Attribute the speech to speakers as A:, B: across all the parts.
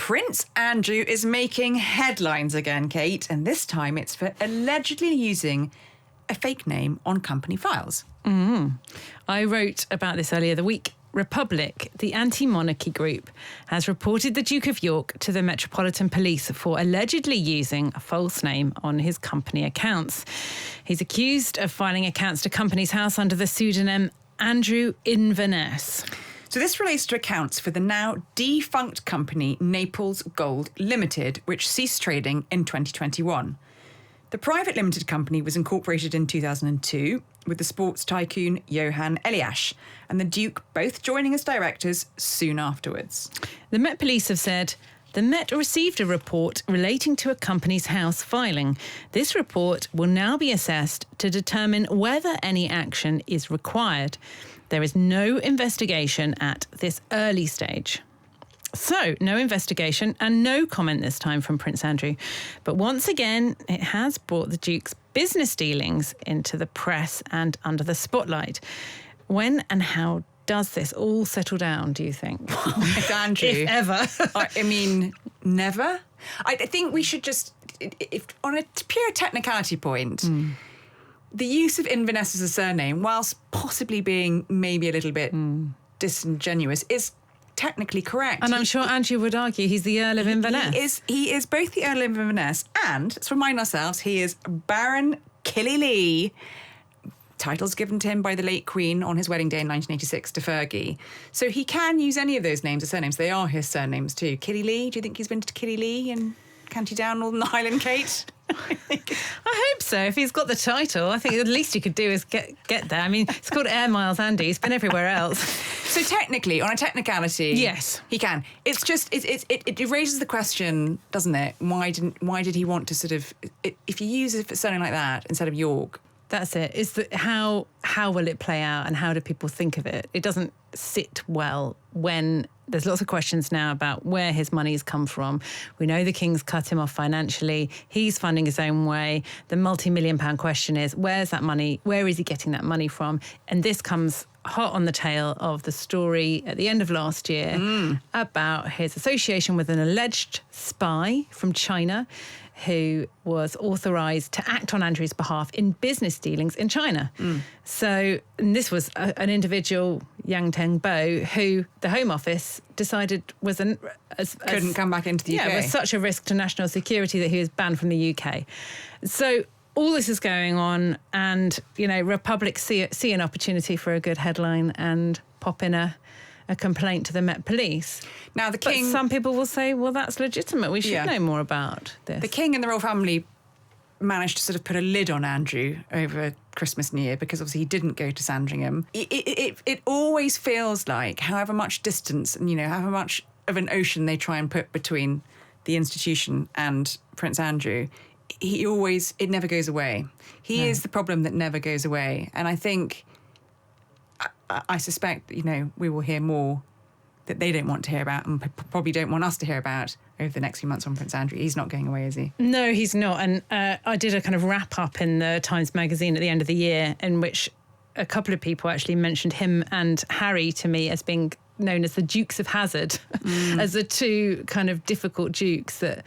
A: Prince Andrew is making headlines again, Kate, and this time it's for allegedly using a fake name on company files.
B: I wrote about this earlier the week. Republic, the anti-monarchy group, has reported the Duke of York to the Metropolitan Police for allegedly using a false name on his company accounts. He's accused of filing accounts to Companies House under the pseudonym Andrew Inverness.
A: So this relates to accounts for the now defunct company Naples Gold Limited, which ceased trading in 2021. The private limited company was incorporated in 2002 with the sports tycoon Johan Elias and the Duke both joining as directors soon afterwards.
B: The Met Police have said the Met received a report relating to a Companies House filing. This report will now be assessed to determine whether any action is required. There is no investigation at this early stage. So, no investigation and no comment this time from Prince Andrew. But once again, it has brought the Duke's business dealings into the press and under the spotlight. When and how does this all settle down, do you think?
A: With Andrew.
B: If ever.
A: I mean, never. I think we should just, if on a pure technicality point, the use of Inverness as a surname, whilst possibly being maybe a little bit disingenuous, is technically correct.
B: And I'm sure Andrew would argue he's the Earl of Inverness.
A: He is both the Earl of Inverness and, let's remind ourselves, he is Baron Killylee. Titles given to him by the late Queen on his wedding day in 1986 to Fergie. So he can use any of those names as surnames. They are his surnames too. Killylee, do you think he's been to Killylee in County Down, Northern Ireland, Kate?
B: I hope so. If he's got the title, I think the least he could do is get there. I mean, it's called Air Miles Andy. He's been everywhere else.
A: So technically, on a technicality,
B: yes,
A: he can. It's just it raises the question, doesn't it? Why did he want to sort of, if you use a surname like that instead of York?
B: That's it. Is that how will it play out and how do people think of it? It doesn't sit well when there's lots of questions now about where his money's come from. We know the King's cut him off financially. He's funding his own way. The multi-million-pound question is, where's that money? Where is he getting that money from? And this comes hot on the tail of the story at the end of last year about his association with an alleged spy from China who was authorised to act on Andrew's behalf in business dealings in China. So and this was an individual, Yang Tengbo, who the Home Office decided was
A: couldn't come back into the UK.
B: Yeah, was such a risk to national security that he was banned from the UK. So all this is going on and, you know, Republic see an opportunity for a good headline and pop in a complaint to the Met Police.
A: Now, the King...
B: But some people will say, well, that's legitimate. We should know more about this.
A: The King and the royal family managed to sort of put a lid on Andrew over Christmas and New Year because obviously he didn't go to Sandringham. It always feels like, however much distance and, you know, however much of an ocean they try and put between the institution and Prince Andrew, it never goes away. He is the problem that never goes away. And I think... I suspect, you know, we will hear more that they don't want to hear about and probably don't want us to hear about over the next few months on Prince Andrew. He's not going away, is he?
B: No, he's not. And I did a kind of wrap-up in the Times magazine at the end of the year in which a couple of people actually mentioned him and Harry to me as being known as the Dukes of Hazzard, as the two kind of difficult dukes that...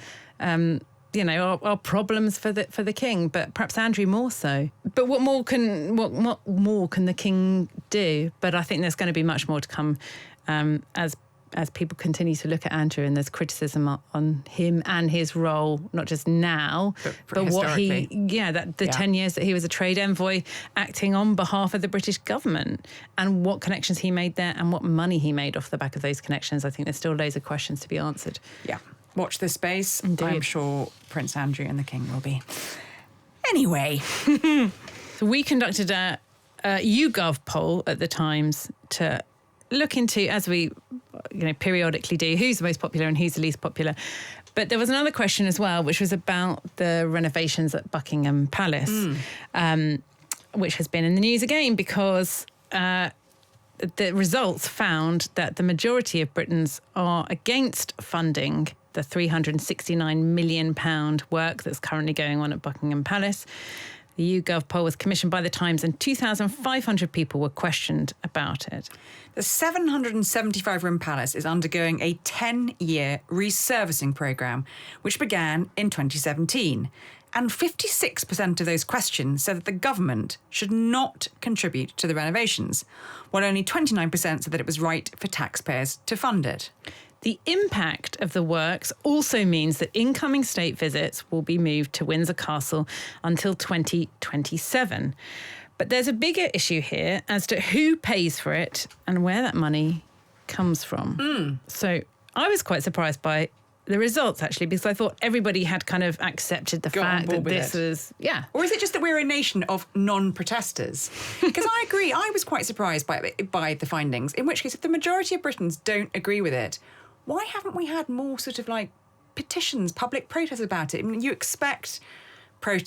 B: you know, are problems for the King, but perhaps Andrew more so. But what more can the King do? But I think there's going to be much more to come as people continue to look at Andrew, and there's criticism on him and his role, not just now, but what he, the 10 years that he was a trade envoy acting on behalf of the British government, and what connections he made there, and what money he made off the back of those connections. I think there's still loads of questions to be answered.
A: Yeah. Watch this space.
B: Indeed.
A: I'm sure Prince Andrew and the King will be. Anyway.
B: So we conducted a YouGov poll at the Times to look into, as we periodically do, who's the most popular and who's the least popular. But there was another question as well, which was about the renovations at Buckingham Palace, which has been in the news again because... the results found that the majority of Britons are against funding the £369 million work that's currently going on at Buckingham Palace. The YouGov poll was commissioned by The Times and 2,500 people were questioned about it.
A: The 775-room palace is undergoing a 10-year resurfacing programme, which began in 2017. And 56% of those questioned said that the government should not contribute to the renovations, while only 29% said that it was right for taxpayers to fund it.
B: The impact of the works also means that incoming state visits will be moved to Windsor Castle until 2027. But there's a bigger issue here as to who pays for it and where that money comes from. So I was quite surprised by the results, actually, because I thought everybody had kind of accepted the fact that this was,
A: Or is it just that we're a nation of non-protesters? Because I agree, I was quite surprised by the findings, in which case, if the majority of Britons don't agree with it, why haven't we had more sort of like petitions, public protests about it? I mean, you expect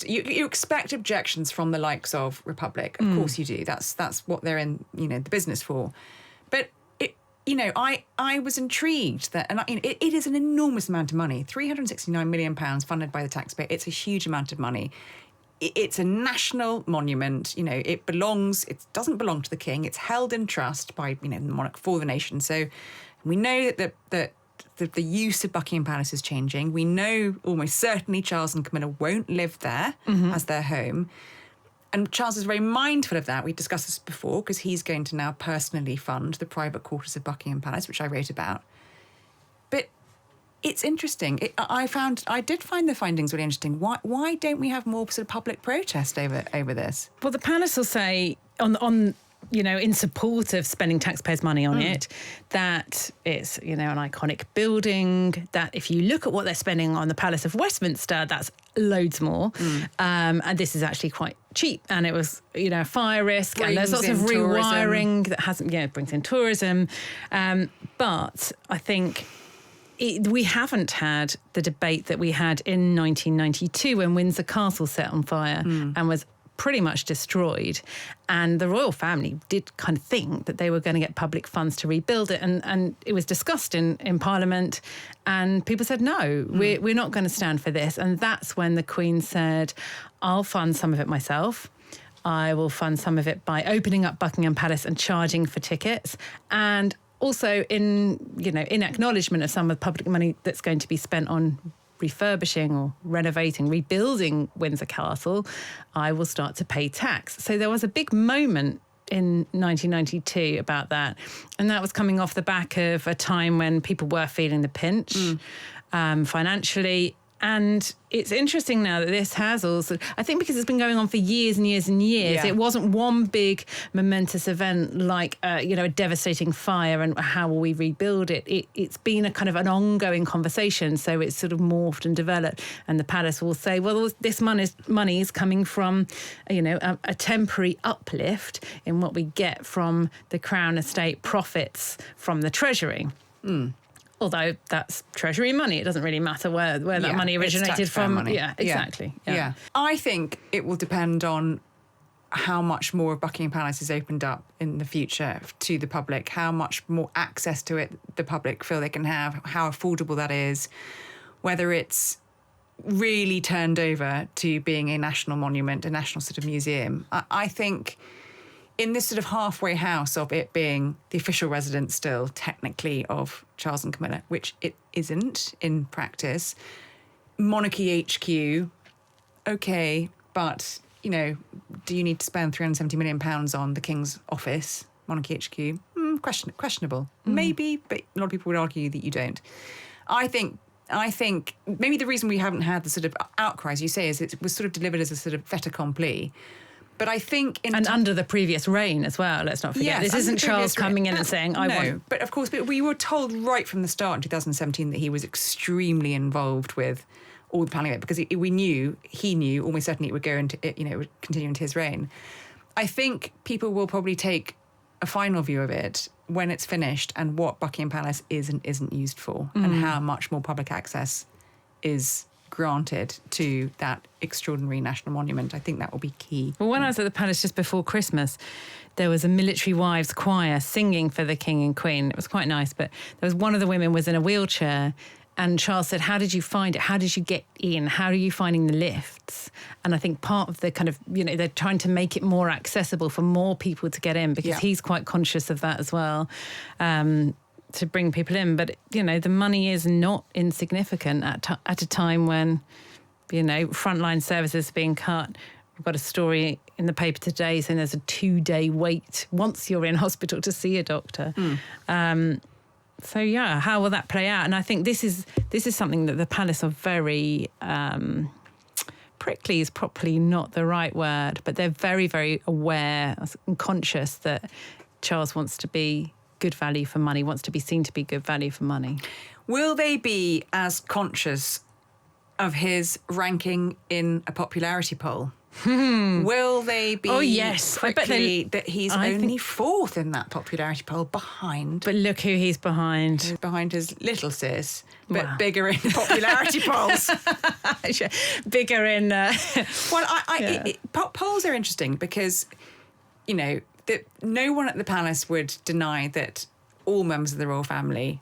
A: you expect objections from the likes of Republic. Of course you do. That's what they're in, the business for. But I was intrigued that, and it is an enormous amount of money. £369 million funded by the taxpayer. It's a huge amount of money. It's a national monument. It doesn't belong to the king. It's held in trust by the monarch for the nation. So we know that the use of Buckingham Palace is changing. We know almost certainly Charles and Camilla won't live there as their home. And Charles is very mindful of that. We discussed this before because he's going to now personally fund the private quarters of Buckingham Palace, which I wrote about. But it's interesting. I did find the findings really interesting. Why don't we have more sort of public protest over this?
B: Well, the palace will say on in support of spending taxpayers' money on it, that it's, an iconic building, that if you look at what they're spending on the Palace of Westminster, that's loads more. And this is actually quite cheap. And it was, a fire risk. And there's lots of rewiring that hasn't, brings in tourism. But I think we haven't had the debate that we had in 1992 when Windsor Castle set on fire and was pretty much destroyed, and the royal family did kind of think that they were going to get public funds to rebuild it, and it was discussed in Parliament, and people said no, we're not going to stand for this. And that's when the Queen said, I'll fund some of it myself. I will fund some of it by opening up Buckingham Palace and charging for tickets, and also in acknowledgement of some of the public money that's going to be spent on refurbishing or renovating, rebuilding Windsor Castle, I will start to pay tax. So there was a big moment in 1992 about that. And that was coming off the back of a time when people were feeling the pinch financially. And it's interesting now that this has also, I think because it's been going on for years and years and years, it wasn't one big momentous event like, a devastating fire and how will we rebuild it. It's been a kind of an ongoing conversation. So it's sort of morphed and developed. And the palace will say, well, this money is coming from, a temporary uplift in what we get from the Crown Estate profits from the Treasury. Although that's Treasury money, it doesn't really matter where that money originated from.
A: Money.
B: Yeah, exactly.
A: Yeah. I think it will depend on how much more of Buckingham Palace is opened up in the future to the public, how much more access to it the public feel they can have, how affordable that is, whether it's really turned over to being a national monument, a national sort of museum. I think in this sort of halfway house of it being the official residence still, technically, of Charles and Camilla, which it isn't in practice, Monarchy HQ, okay, but, do you need to spend £370 million on the King's office, Monarchy HQ? Questionable. Maybe, but a lot of people would argue that you don't. I think maybe the reason we haven't had the sort of outcry, as you say, is it was sort of delivered as a sort of fait accompli. But I think...
B: under the previous reign as well, let's not forget.
A: Yes,
B: this isn't Charles coming in and saying, I want...
A: But of course, we were told right from the start in 2017 that he was extremely involved with all the planning of it, because he knew almost certainly it would go into, it would continue into his reign. I think people will probably take a final view of it when it's finished and what Buckingham Palace is and isn't used for and how much more public access is granted to that extraordinary national monument. I think that will be key.
B: Well, when I was at the palace just before Christmas, there was a military wives choir singing for the King and Queen. It was quite nice, but there was one of the women was in a wheelchair And Charles said, how did you find it? How did you get in? How are you finding the lifts? And I think part of the kind of, they're trying to make it more accessible for more people to get in, because he's quite conscious of that as well, to bring people in. But, the money is not insignificant at a time when, frontline services are being cut. We've got a story in the paper today saying there's a 2-day wait once you're in hospital to see a doctor. So, how will that play out? And I think this is something that the Palace are very prickly is probably not the right word, but they're very, very aware and conscious that Charles wants to be good value for money, wants to be seen to be good value for money.
A: Will they be as conscious of his ranking in a popularity poll? Will they be prickly that he's only fourth in that popularity poll behind?
B: But look who he's behind.
A: He's behind his little sis, but bigger in popularity polls.
B: Bigger in...
A: polls are interesting because, that no one at the Palace would deny that all members of the royal family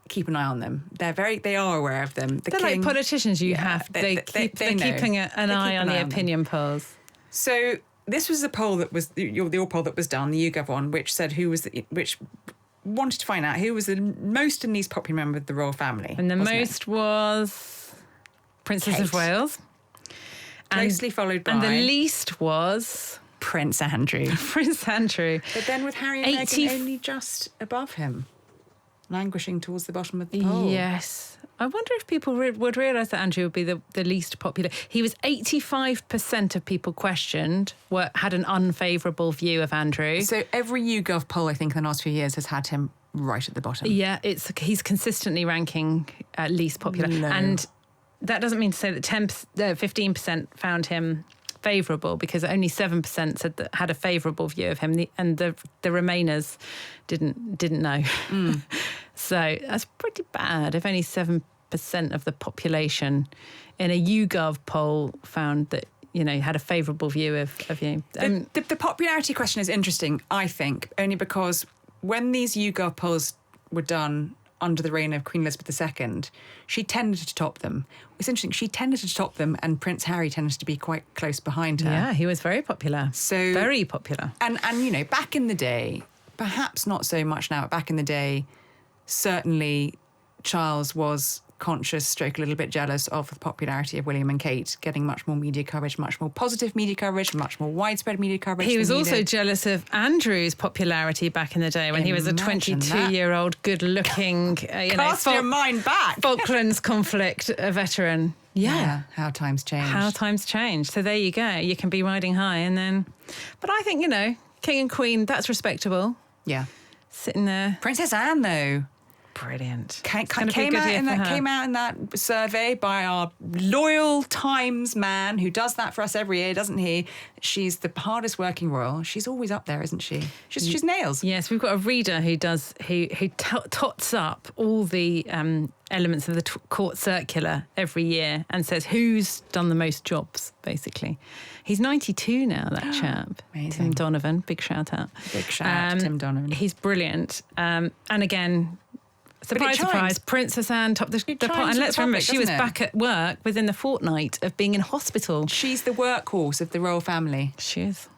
A: keep an eye on them. They are aware of them.
B: They're like politicians. They're keeping an eye on the opinion polls.
A: So this was a poll that was the poll that was done, the YouGov one, which said which wanted to find out who was the most and least popular member of the royal family.
B: And the most was Princess
A: Kate.
B: Of Wales.
A: Closely followed by...
B: And the least was...
A: Prince Andrew.
B: Prince Andrew.
A: But then with Harry and Meghan only just above him, languishing towards the bottom of the poll.
B: Yes. I wonder if people would realise that Andrew would be the least popular. He was 85% of people questioned had an unfavourable view of Andrew.
A: So every YouGov poll, I think, in the last few years has had him right at the bottom.
B: Yeah, he's consistently ranking least popular.
A: No.
B: And that doesn't mean to say that 15% found him favourable, because only 7% said that had a favourable view of him, and the remainers didn't know. So that's pretty bad if only 7% of the population in a YouGov poll found that had a favourable view of you.
A: The popularity question is interesting, I think, only because when these YouGov polls were done under the reign of Queen Elizabeth II, she tended to top them. It's interesting, she tended to top them, and Prince Harry tended to be quite close behind her.
B: Yeah, he was very popular.
A: So
B: very popular.
A: And back in the day, perhaps not so much now, but back in the day, certainly Charles was conscious, a little bit jealous of the popularity of William and Kate, getting much more media coverage, much more positive media coverage, much more widespread media coverage.
B: He was also jealous of Andrew's popularity back in the day when he was a 22-year-old, good-looking,
A: Cast your mind back.
B: Falklands conflict veteran. Yeah.
A: How times change.
B: How times change. So there you go. You can be riding high and then... But I think, King and Queen, that's respectable.
A: Yeah.
B: Sitting there.
A: Princess Anne, though.
B: Brilliant.
A: Came out in that survey by our loyal Times man who does that for us every year, doesn't he? She's the hardest working royal. She's always up there, isn't she? She's nails.
B: Yes, we've got a reader who tots up all the elements of the court circular every year and says who's done the most jobs, basically. He's 92 now, that chap.
A: Amazing.
B: Tim Donovan, big shout out.
A: Big shout out to Tim Donovan.
B: He's brilliant. And again... Surprise, Princess Anne topped the pot. And let's remember, she was back at work within the fortnight of being in hospital.
A: She's the workhorse of the royal family.
B: She is.